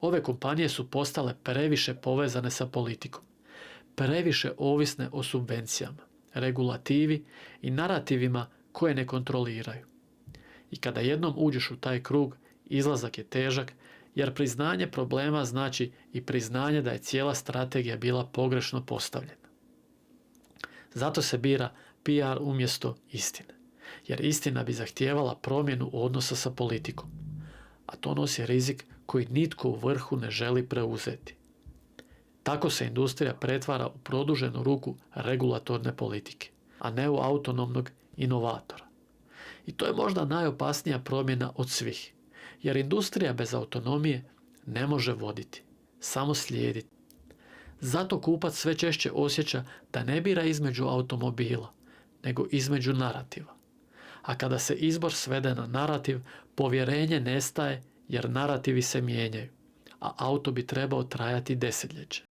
Ove kompanije su postale previše povezane sa politikom, previše ovisne o subvencijama, regulativi i narativima koje ne kontroliraju. I kada jednom uđeš u taj krug, izlazak je težak, jer priznanje problema znači i priznanje da je cijela strategija bila pogrešno postavljena. Zato se bira PR umjesto istine, jer istina bi zahtijevala promjenu odnosa sa politikom, a to nosi rizik koji nitko u vrhu ne želi preuzeti. Tako se industrija pretvara u produženu ruku regulatorne politike, a ne u autonomnog inovatora. I to je možda najopasnija promjena od svih, jer industrija bez autonomije ne može voditi, samo slijediti. Zato kupac sve češće osjeća da ne bira između automobila, nego između narativa. A kada se izbor svede na narativ, povjerenje nestaje jer narativi se mijenjaju, a auto bi trebao trajati desetljeće.